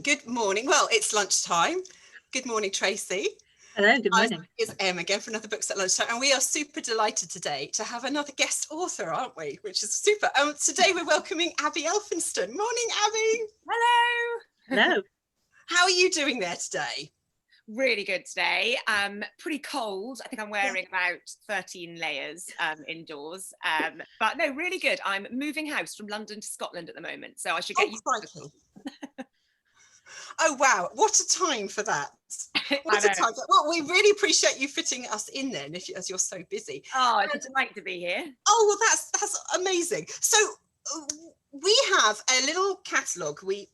Good morning. Well, it's lunchtime. Good morning, Tracy. Hello, good Hi, morning. it's Em again for another Books at Lunchtime, and we are super delighted today to have another guest author, aren't we? Which is super. Today we're welcoming Abby Elphinstone. Morning, Abby. Hello. Hello. How are you doing there today? Really good today. Pretty cold. I think I'm wearing about 13 layers indoors. But no, really good. I'm moving house from London to Scotland at the moment, so I should get you. Oh wow, what a time for that. What a time. Well, we really appreciate you fitting us in then, as you're so busy. Oh, it's a delight to be here. Oh, well, that's amazing. So we have a little catalogue we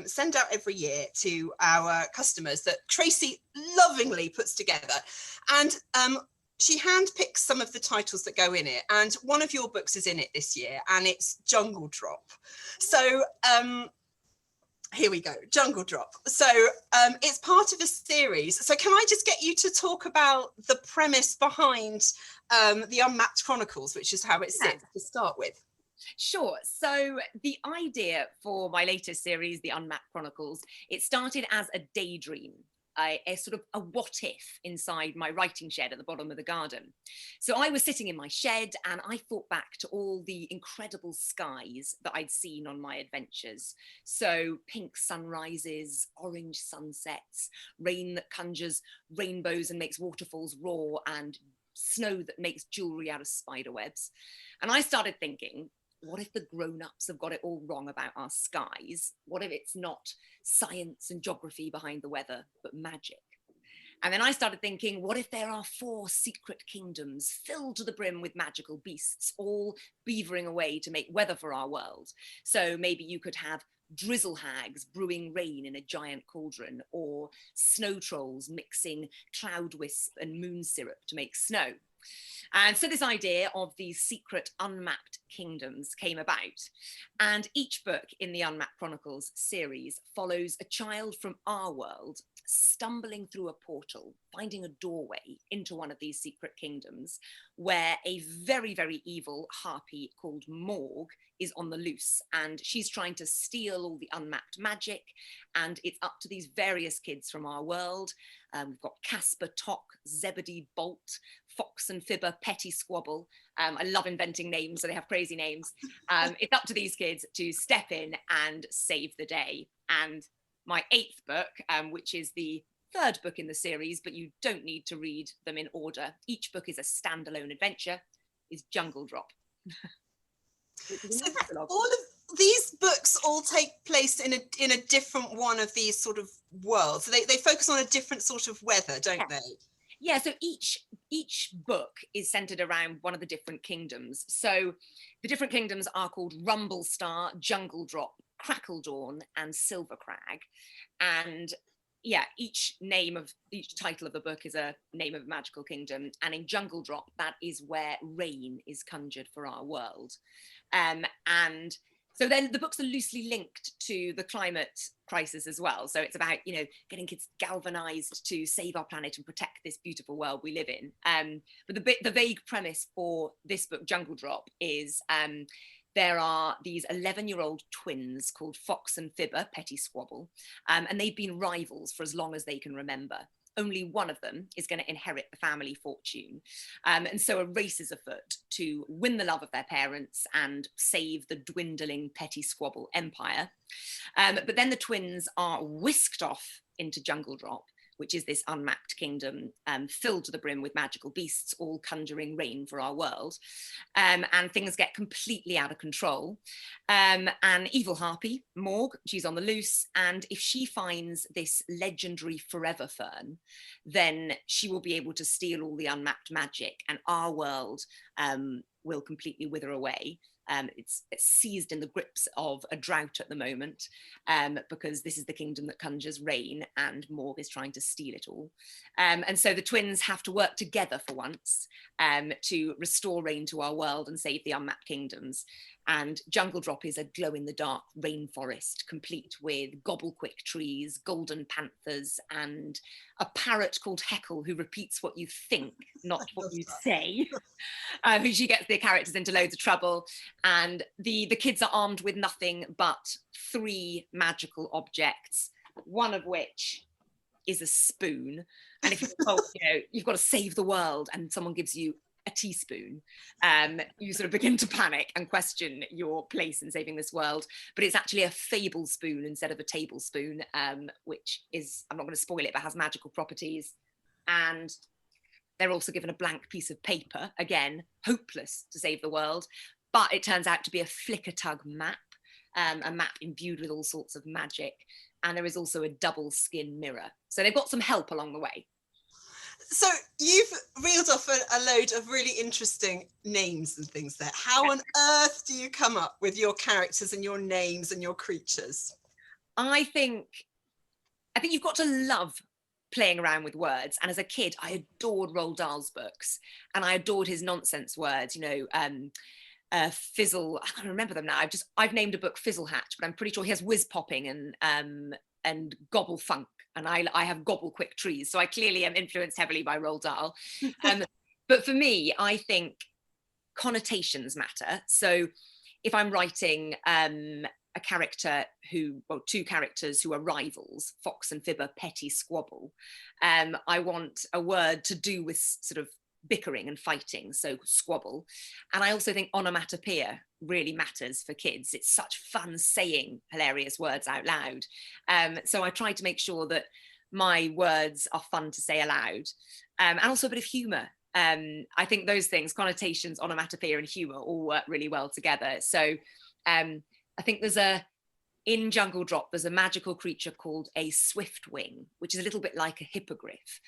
send out every year to our customers that Tracy lovingly puts together, and she handpicks some of the titles that go in it, and one of your books is in it this year, and it's Jungle Drop. So here we go, Jungle Drop. So it's part of a series. So can I just get you to talk about the premise behind the Unmapped Chronicles, which is how it sits to start with? Sure. So the idea for my latest series, The Unmapped Chronicles, it started as a daydream, a sort of a what if inside my writing shed at the bottom of the garden. So I was sitting in my shed and I thought back to all the incredible skies that I'd seen on my adventures. So pink sunrises, orange sunsets, rain that conjures rainbows and makes waterfalls roar, and snow that makes jewelry out of spider webs. And I started thinking, what if the grown-ups have got it all wrong about our skies? What if it's not science and geography behind the weather, but magic? And then I started thinking, what if there are 4 secret kingdoms filled to the brim with magical beasts, all beavering away to make weather for our world? So maybe you could have drizzle hags brewing rain in a giant cauldron, or snow trolls mixing cloud wisp and moon syrup to make snow. And so this idea of these secret unmapped kingdoms came about. And each book in the Unmapped Chronicles series follows a child from our world stumbling through a portal, finding a doorway into one of these secret kingdoms, where a very, very evil harpy called Morg is on the loose, and she's trying to steal all the unmapped magic, and it's up to these various kids from our world. We've got Casper, Tock, Zebedee, Bolt, Fox and Fibber, Petty Squabble. I love inventing names, so they have crazy names. It's up to these kids to step in and save the day. And my 8th book, which is the 3rd book in the series, but you don't need to read them in order. Each book is a standalone adventure, is Jungle Drop. So all of these books all take place in a different one of these sort of worlds. So they focus on a different sort of weather, don't they? Yeah, so each book is centered around one of the different kingdoms. So the different kingdoms are called Rumblestar, Jungle Drop, Crackle Dawn, and Silver Crag. And yeah, each title of the book is a name of a magical kingdom. And in Jungle Drop, that is where rain is conjured for our world. And so then the books are loosely linked to the climate crisis as well. So it's about, getting kids galvanized to save our planet and protect this beautiful world we live in. But the vague premise for this book, Jungle Drop, is there are these 11-year-old twins called Fox and Fibber, Petty Squabble, and they've been rivals for as long as they can remember. Only one of them is going to inherit the family fortune. And so a race is afoot to win the love of their parents and save the dwindling Petty Squabble empire. But then the twins are whisked off into Jungle Drop, which is this unmapped kingdom filled to the brim with magical beasts, all conjuring rain for our world. And things get completely out of control. An evil harpy, Morg, she's on the loose. And if she finds this legendary forever fern, then she will be able to steal all the unmapped magic, and our world will completely wither away. It's seized in the grips of a drought at the moment, because this is the kingdom that conjures rain, and Morg is trying to steal it all. And so the twins have to work together for once to restore rain to our world and save the unmapped kingdoms. And Jungle Drop is a glow-in-the-dark rainforest, complete with gobblequick trees, golden panthers, and a parrot called Heckle who repeats what you think, not what you say. Who she gets the characters into loads of trouble. And the kids are armed with nothing but 3 magical objects. one of which is a spoon. And if you're told, you've got to save the world, and someone gives you a teaspoon, you sort of begin to panic and question your place in saving this world. But it's actually a fable spoon instead of a tablespoon, which is, I'm not going to spoil it, but has magical properties. And they're also given a blank piece of paper, again, hopeless to save the world. But it turns out to be a flicker-tug map, a map imbued with all sorts of magic. And there is also a double skin mirror. So they've got some help along the way. So you've reeled off a load of really interesting names and things there. How on earth do you come up with your characters and your names and your creatures? I think you've got to love playing around with words. And as a kid, I adored Roald Dahl's books, and I adored his nonsense words, Fizzle, I can't remember them now. I've named a book Fizzle Hatch, but I'm pretty sure he has whiz popping and gobble funk, and I have gobble quick trees. So I clearly am influenced heavily by Roald Dahl. But for me, I think connotations matter. So if I'm writing a character two characters who are rivals, Fox and Fibber, petty squabble, I want a word to do with sort of bickering and fighting, so squabble. And I also think onomatopoeia really matters for kids. It's such fun saying hilarious words out loud. So I try to make sure that my words are fun to say aloud, and also a bit of humour. I think those things, connotations, onomatopoeia and humour, all work really well together. So I think in Jungle Drop, there's a magical creature called a swiftwing, which is a little bit like a hippogriff.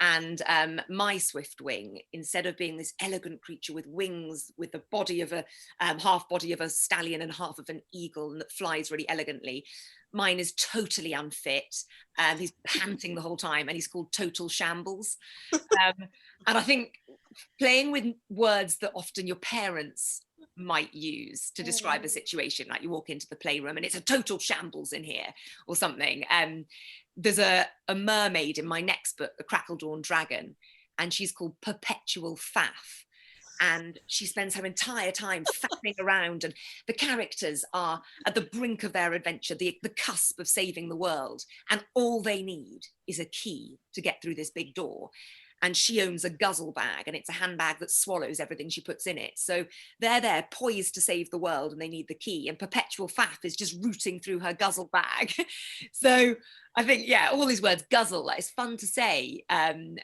And my swiftwing, instead of being this elegant creature with wings, with the body of half body of a stallion and half of an eagle, and that flies really elegantly, mine is totally unfit. He's panting the whole time, and he's called Total Shambles. And I think playing with words that often your parents might use to describe a situation, like you walk into the playroom and it's a total shambles in here or something. There's a mermaid in my next book, The Crackle-Dawn Dragon, and she's called Perpetual Faff. And she spends her entire time faffing around, and the characters are at the brink of their adventure, the cusp of saving the world. And all they need is a key to get through this big door. And she owns a guzzle bag, and it's a handbag that swallows everything she puts in it. So they're there poised to save the world, and they need the key. And Perpetual Faff is just rooting through her guzzle bag. So I think, all these words, guzzle, it's fun to say. And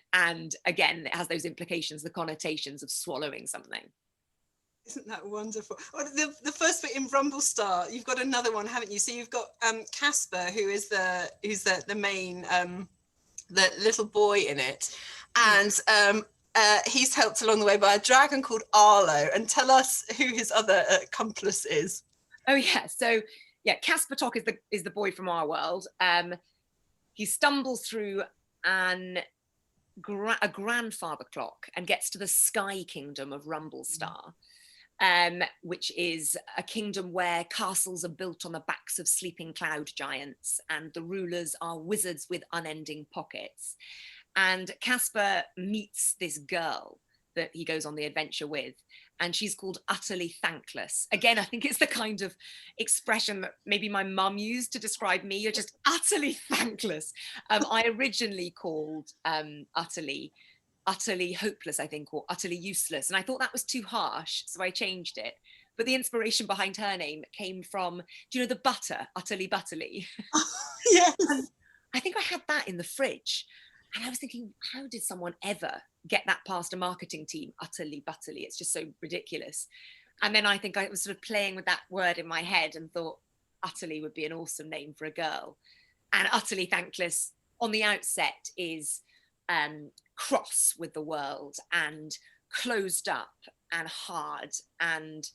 again, it has those implications, the connotations of swallowing something. Isn't that wonderful? Well, the first bit in Rumblestar, you've got another one, haven't you? So you've got Casper, who's the main, the little boy in it. And he's helped along the way by a dragon called Arlo. And tell us who his other accomplice is. Oh, yeah. So, Casper Tock is the boy from our world. He stumbles through a grandfather clock and gets to the Sky Kingdom of Rumblestar, which is a kingdom where castles are built on the backs of sleeping cloud giants, and the rulers are wizards with unending pockets. And Casper meets this girl that he goes on the adventure with, and she's called Utterly Thankless. Again, I think it's the kind of expression that maybe my mum used to describe me. You're just utterly thankless. I originally called Utterly hopeless, I think, or utterly useless. And I thought that was too harsh, so I changed it. But the inspiration behind her name came from, do you know the butter, Utterly Butterly? Yes. I think I had that in the fridge. And I was thinking, how did someone ever get that past a marketing team? Utterly Butterly. It's just so ridiculous. And then I think I was sort of playing with that word in my head and thought Utterly would be an awesome name for a girl. And Utterly Thankless on the outset is cross with the world and closed up and hard. And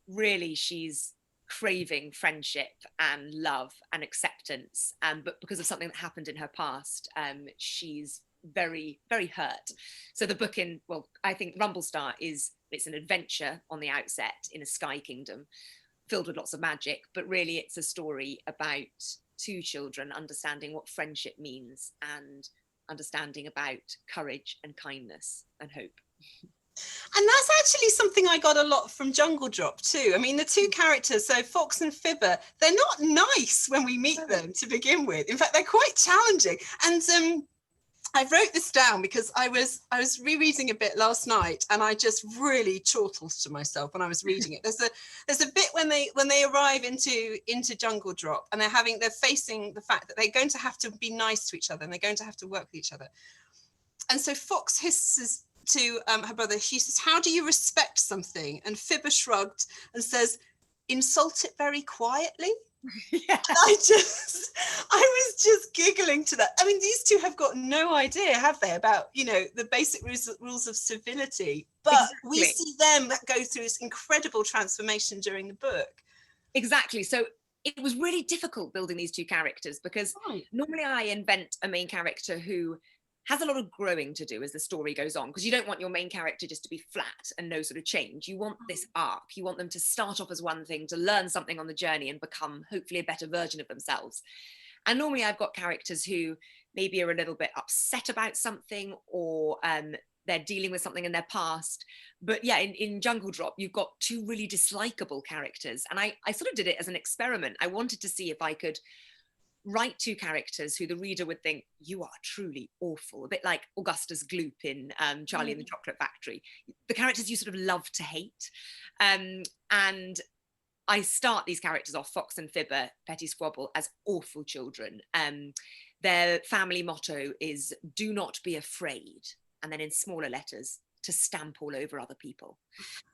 really she's craving friendship and love and acceptance, but because of something that happened in her past, she's very, very hurt. So the book I think Rumblestar it's an adventure on the outset in a sky kingdom filled with lots of magic, but really it's a story about two children understanding what friendship means and understanding about courage and kindness and hope. And that's actually something I got a lot from Jungle Drop too. I mean, the two characters, so Fox and Fibber, they're not nice when we meet them to begin with. In fact, they're quite challenging. And I wrote this down because I was rereading a bit last night, and I just really chortled to myself when I was reading it. There's a bit when they arrive into Jungle Drop, and they're facing the fact that they're going to have to be nice to each other, and they're going to have to work with each other. And so Fox hisses to her brother, she says, "How do you respect something?" And Fibber shrugged and says, "Insult it very quietly." Yeah. I was just giggling to that. I mean, these two have got no idea, have they, about, the basic rules of civility. But Exactly. we see them go through this incredible transformation during the book. Exactly. So it was really difficult building these two characters, because normally I invent a main character who has a lot of growing to do as the story goes on, because you don't want your main character just to be flat and no sort of change. You want this arc. You want them to start off as one thing, to learn something on the journey and become hopefully a better version of themselves. And normally I've got characters who maybe are a little bit upset about something, or they're dealing with something in their past. But yeah, in Jungle Drop, you've got two really dislikable characters. And I sort of did it as an experiment. I wanted to see if I could write two characters who the reader would think, you are truly awful, a bit like Augustus Gloop in Charlie and the Chocolate Factory, the characters you sort of love to hate. And I start these characters off, Fox and Fibber, Petty Squabble, as awful children. Their family motto is "do not be afraid," and then in smaller letters, "to stamp all over other people."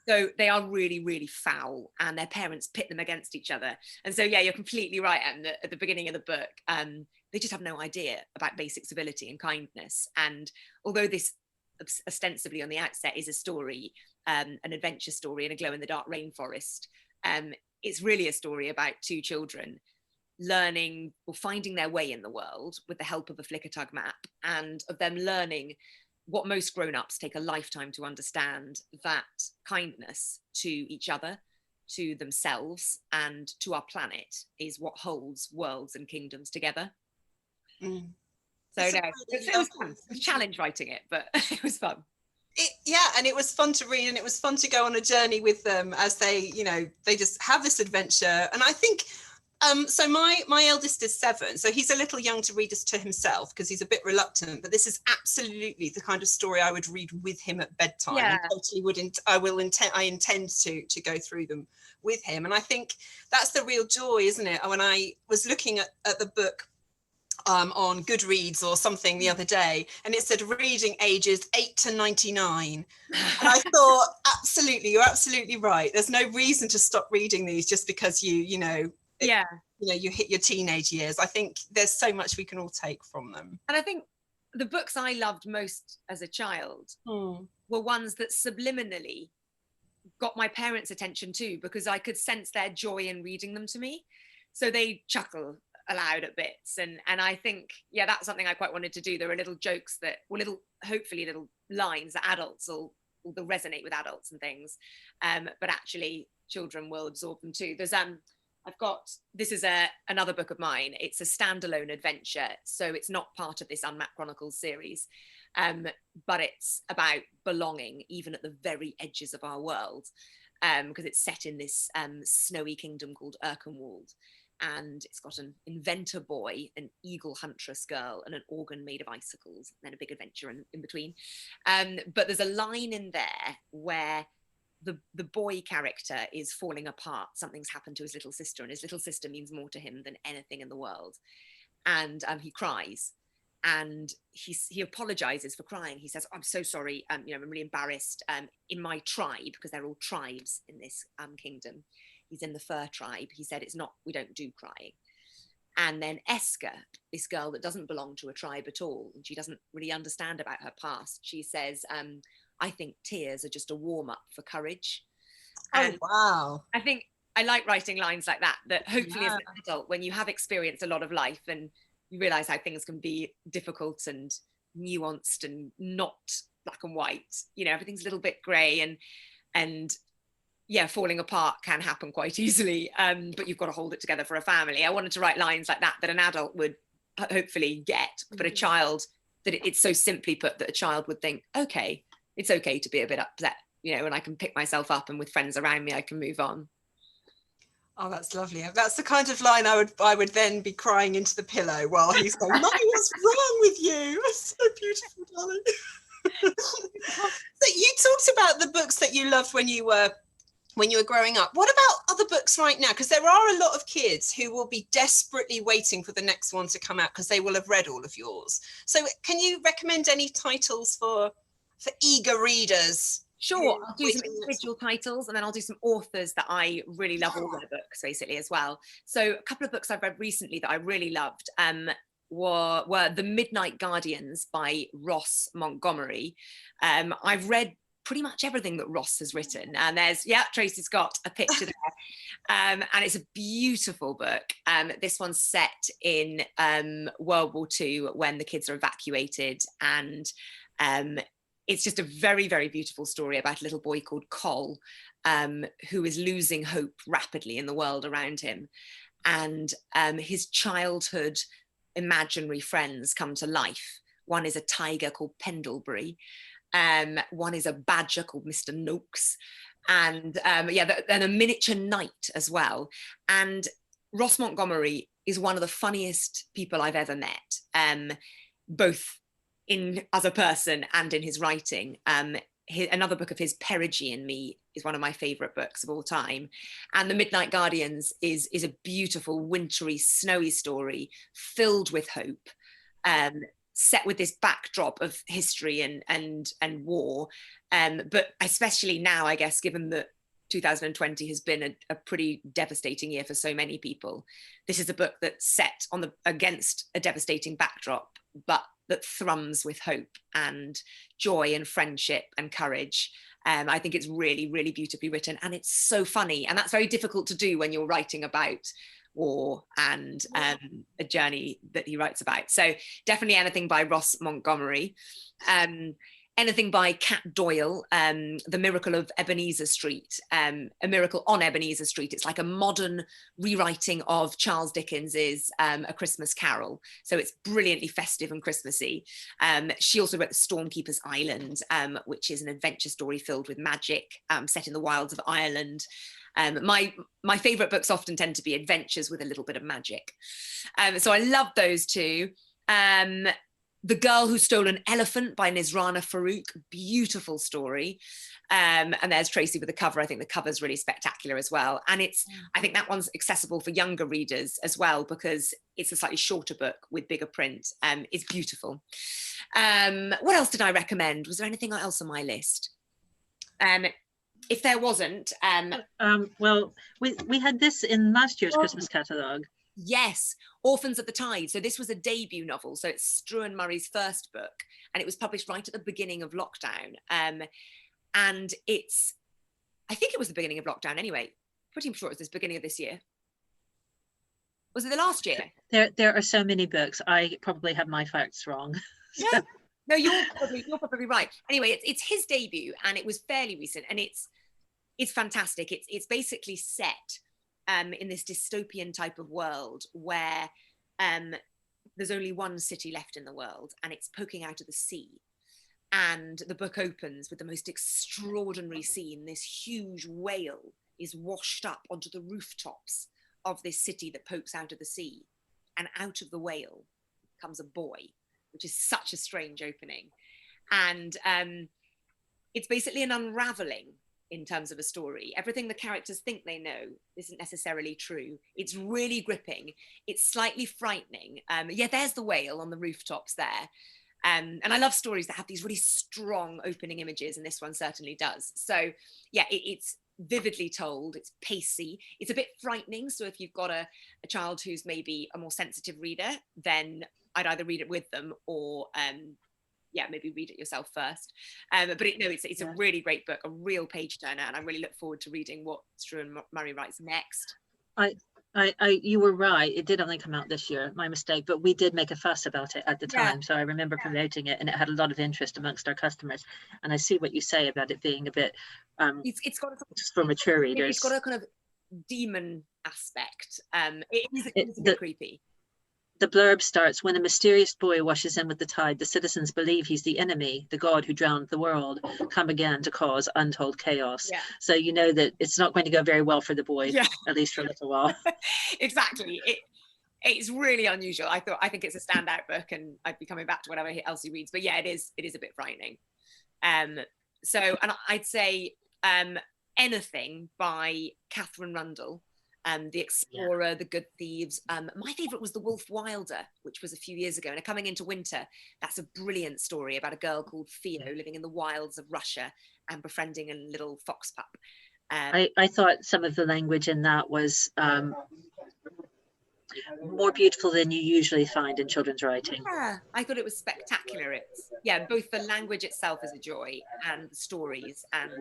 So they are really, really foul, and their parents pit them against each other. And so, yeah, you're completely right. And at the beginning of the book, they just have no idea about basic civility and kindness. And although this ostensibly on the outset is a story, an adventure story in a glow-in-the-dark rainforest, it's really a story about two children learning or finding their way in the world with the help of a Flickertug map, and of them learning what most grown-ups take a lifetime to understand, that kindness to each other, to themselves, and to our planet is what holds worlds and kingdoms together. So no, it was fun. It was a challenge writing it, but it was fun. And it was fun to read, and it was fun to go on a journey with them as they just have this adventure. And I think so my eldest is 7, so he's a little young to read this to himself because he's a bit reluctant, but this is absolutely the kind of story I would read with him at bedtime. Yeah. I intend to go through them with him. And I think that's the real joy, isn't it? When I was looking at the book on Goodreads or something the other day, and it said reading ages 8 to 99. And I thought, absolutely, you're absolutely right. There's no reason to stop reading these just because you hit your teenage years. I think there's so much we can all take from them. And I think the books I loved most as a child were ones that subliminally got my parents' attention too, because I could sense their joy in reading them to me. So they chuckle aloud at bits, and I think, yeah, that's something I quite wanted to do. There are little jokes that, or hopefully little lines that adults will resonate with adults and things, but actually children will absorb them too. There's this is another book of mine. It's a standalone adventure, so it's not part of this Unmapped Chronicles series, but it's about belonging even at the very edges of our world, because it's set in this snowy kingdom called Erkenwald. And it's got an inventor boy, an eagle huntress girl, and an organ made of icicles, and then a big adventure in between. But there's a line in there where the boy character is falling apart. Something's happened to his little sister, and his little sister means more to him than anything in the world. And he cries, and he apologizes for crying. He says, "I'm so sorry. I'm really embarrassed. In my tribe, because they're all tribes in this kingdom. He's in the fur tribe. He said, we don't do crying." And then Eska, this girl that doesn't belong to a tribe at all, and she doesn't really understand about her past, she says, "I think tears are just a warm-up for courage." And wow. I think I like writing lines like that hopefully as an adult, when you have experienced a lot of life and you realize how things can be difficult and nuanced and not black and white, everything's a little bit gray, and yeah, falling apart can happen quite easily, but you've got to hold it together for a family. I wanted to write lines like that an adult would hopefully get, but a child, that it's so simply put that a child would think, okay, it's okay to be a bit upset, you know, and I can pick myself up, and with friends around me, I can move on. Oh, that's lovely. That's the kind of line I would then be crying into the pillow while he's going, Mummy, what's wrong with you? It's so beautiful, darling. So you talked about the books that you loved when you were growing up. What about other books right now? Because there are a lot of kids who will be desperately waiting for the next one to come out because they will have read all of yours. So can you recommend any titles for eager readers? Sure, I'll do some individual titles, and then I'll do some authors that I really love, all their books basically as well. So a couple of books I've read recently that I really loved were The Midnight Guardians by Ross Montgomery. I've read pretty much everything that Ross has written, and Tracy's got a picture there, and it's a beautiful book. This one's set in World War II when the kids are evacuated, and it's just a very, very beautiful story about a little boy called Col, who is losing hope rapidly in the world around him. And his childhood imaginary friends come to life. One is a tiger called Pendlebury. One is a badger called Mr. Noakes. And then a miniature knight as well. And Ross Montgomery is one of the funniest people I've ever met, both as a person and in his writing. Another book of his, Perigee and Me, is one of my favorite books of all time. And The Midnight Guardians is a beautiful, wintry, snowy story filled with hope, set with this backdrop of history and war. But especially now, I guess, given that 2020 has been a pretty devastating year for so many people, this is a book that's set against a devastating backdrop, but that thrums with hope and joy and friendship and courage. I think it's really, really beautifully written, and it's so funny. And that's very difficult to do when you're writing about war and a journey that he writes about. So definitely anything by Ross Montgomery. Anything by Kat Doyle, The Miracle of Ebenezer Street, A Miracle on Ebenezer Street. It's like a modern rewriting of Charles Dickens's A Christmas Carol. So it's brilliantly festive and Christmassy. She also wrote The Stormkeeper's Island, which is an adventure story filled with magic, set in the wilds of Ireland. My favourite books often tend to be adventures with a little bit of magic. So I love those two. The Girl Who Stole an Elephant by Nisrana Farouk, beautiful story. And there's Tracy with the cover. I think the cover's really spectacular as well. And I think that one's accessible for younger readers as well, because it's a slightly shorter book with bigger print. It's beautiful. What else did I recommend? Was there anything else on my list? If there wasn't... well, we had this in last year's Christmas catalogue. Yes, Orphans of the Tide. So this was a debut novel. So it's Struan Murray's first book, and it was published right at the beginning of lockdown. And I think it was the beginning of lockdown anyway. Pretty sure it was the beginning of this year. Was it the last year? There are so many books. I probably have my facts wrong. Yeah. No, you're probably right. Anyway, it's his debut, and it was fairly recent, and it's fantastic. It's basically set in this dystopian type of world where there's only one city left in the world, and it's poking out of the sea. And the book opens with the most extraordinary scene. This huge whale is washed up onto the rooftops of this city that pokes out of the sea. And out of the whale comes a boy, which is such a strange opening. And it's basically an unraveling in terms of a story. Everything the characters think they know isn't necessarily true. It's really gripping. It's slightly frightening. There's the whale on the rooftops there. And I love stories that have these really strong opening images, and this one certainly does. So it's vividly told, it's pacey, it's a bit frightening. So if you've got a child who's maybe a more sensitive reader, then I'd either read it with them or maybe read it yourself first. It's a really great book, a real page turner, and I really look forward to reading what Struan Murray writes next. You were right. It did only come out this year, my mistake, but we did make a fuss about it at the time. So I remember promoting it, and it had a lot of interest amongst our customers. And I see what you say about it being a bit it's got for mature readers. It's got a kind of demon aspect. It is a bit creepy. the blurb starts, when a mysterious boy washes in with the tide, the citizens believe he's the enemy, the god who drowned the world, come again to cause untold chaos. Yeah. So you know that it's not going to go very well for the boy, Yeah. at least for a little while. Exactly. It's really unusual. I think it's a standout book, and I'd be coming back to whatever else he reads. But yeah, it is a bit frightening. So, and I'd say anything by Catherine Rundle, The Explorer, The Good Thieves. My favourite was The Wolf Wilder, which was a few years ago. And Coming Into Winter, that's a brilliant story about a girl called Theo living in the wilds of Russia and befriending a little fox pup. I thought some of the language in that was more beautiful than you usually find in children's writing. Yeah, I thought it was spectacular. It's, yeah, both the language itself is a joy, and the stories and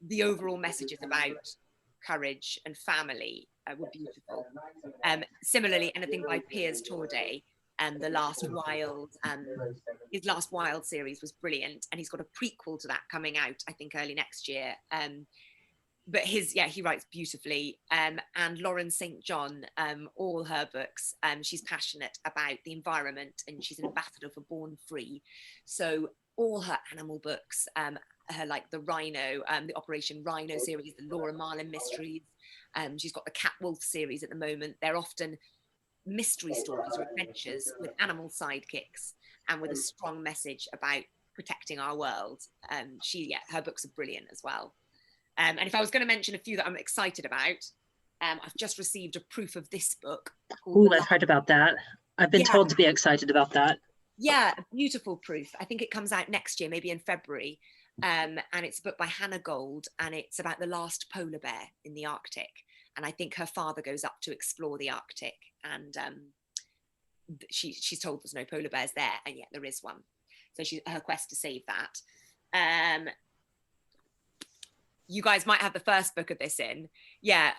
the overall messages about courage and family were beautiful. Similarly, anything by Piers Torday, The Last Wild, his Last Wild series was brilliant, and he's got a prequel to that coming out, I think, early next year. But he writes beautifully. And Lauren St. John, all her books, she's passionate about the environment, and she's an ambassador for Born Free. So all her animal books, her like the Rhino, the Operation Rhino series, the Laura Marlin mysteries. She's got the Cat Wolf series at the moment. They're often mystery stories or adventures with animal sidekicks and with a strong message about protecting our world. Her books are brilliant as well. And if I was going to mention a few that I'm excited about, I've just received a proof of this book. Oh, I've heard about that. I've been told to be excited about that. Yeah, beautiful proof. I think it comes out next year, maybe in February. And it's a book by Hannah Gold, and it's about the last polar bear in the Arctic. And I think her father goes up to explore the Arctic, and she's told there's no polar bears there, and yet there is one. So her quest to save that. You guys might have the first book of this in. Yeah,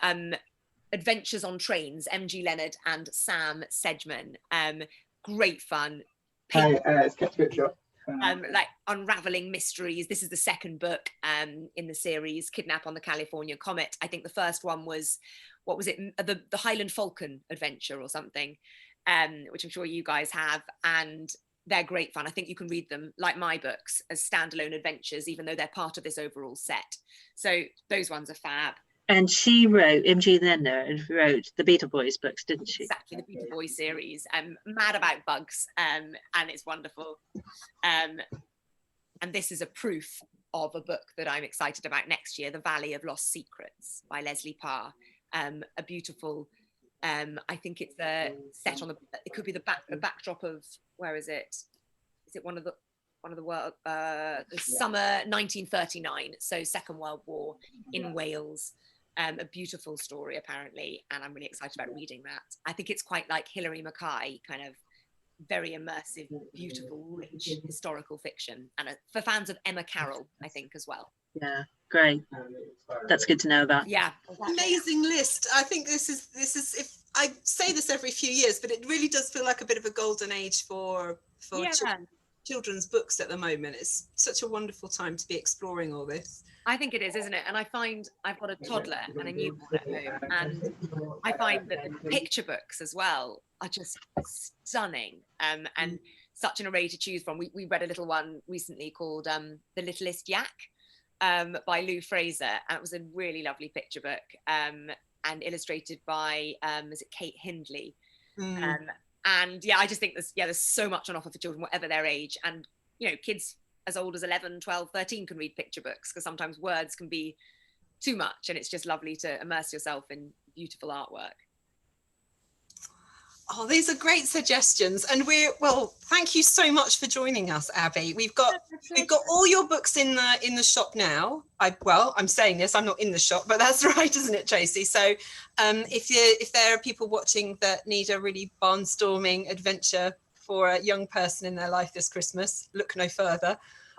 Adventures on Trains, M.G. Leonard and Sam Sedgman. Great fun. Hi, it's Kett Scripture. Like unraveling mysteries. This is the second book in the series, Kidnap on the California Comet. I think the first one was, what was it? The Highland Falcon Adventure or something, which I'm sure you guys have. And they're great fun. I think you can read them, like my books, as standalone adventures, even though they're part of this overall set. So those ones are fab. And she wrote, M.G. Leonard wrote the Beetle Boys books, didn't she? Exactly, the Beetle Boys series. Mad about bugs, and it's wonderful. And this is a proof of a book that I'm excited about next year, The Valley of Lost Secrets by Leslie Parr. A beautiful, I think it's set on it could be the backdrop of, where is it? Is it one of the world, the summer 1939, so Second World War in Wales. A beautiful story apparently, and I'm really excited about reading that. I think it's quite like Hilary Mackay, kind of very immersive, beautiful, rich historical fiction, and for fans of Emma Carroll, I think, as well. Yeah, great. That's good to know about. Yeah, amazing list. I think this is if I say this every few years, but it really does feel like a bit of a golden age for children's books at the moment. It's such a wonderful time to be exploring all this. I think it is, isn't it? And I find I've got a toddler and a newborn at home, and I find that the picture books as well are just stunning, and such an array to choose from. We read a little one recently called The Littlest Yak by Lou Fraser, and it was a really lovely picture book, and illustrated by is it Kate Hindley. And yeah, I just think there's so much on offer for children, whatever their age, and kids as old as 11, 12, 13 can read picture books, because sometimes words can be too much, and it's just lovely to immerse yourself in beautiful artwork. Oh, these are great suggestions, and thank you so much for joining us, Abby. We've got all your books in the shop now. I'm saying this, I'm not in the shop, but that's right, isn't it, Tracy? So if there are people watching that need a really barnstorming adventure for a young person in their life this Christmas, look no further.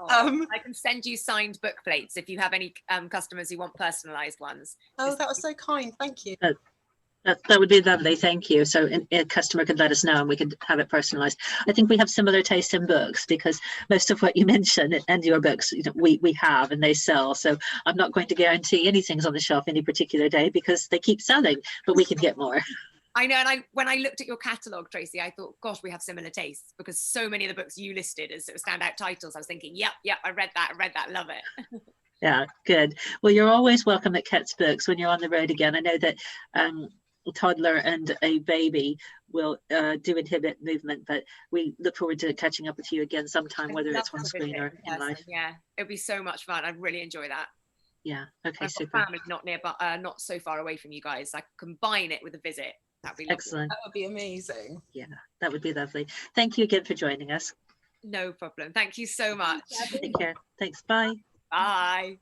I can send you signed book plates if you have any customers who want personalised ones. Oh, that was so kind. Thank you. That would be lovely. Thank you. So a customer could let us know and we could have it personalised. I think we have similar taste in books, because most of what you mention and your books, we have and they sell. So I'm not going to guarantee anything's on the shelf any particular day, because they keep selling, but we can get more. I know, and when I looked at your catalogue, Tracy, I thought, gosh, we have similar tastes, because so many of the books you listed as sort of standout titles, I was thinking, yep, I read that, love it. Yeah, good. Well, you're always welcome at Kett's Books when you're on the road again. I know that a toddler and a baby will do inhibit movement, but we look forward to catching up with you again sometime, whether it's on screen or in life. Yeah, it'll be so much fun. I'd really enjoy that. Yeah, okay, I've super. got family not nearby, not so far away from you guys. I could combine it with a visit. That'd be lovely. Excellent. That would be amazing. Yeah, that would be lovely. Thank you again for joining us. No problem. Thank you so much. Take care. Thanks. Bye. Bye.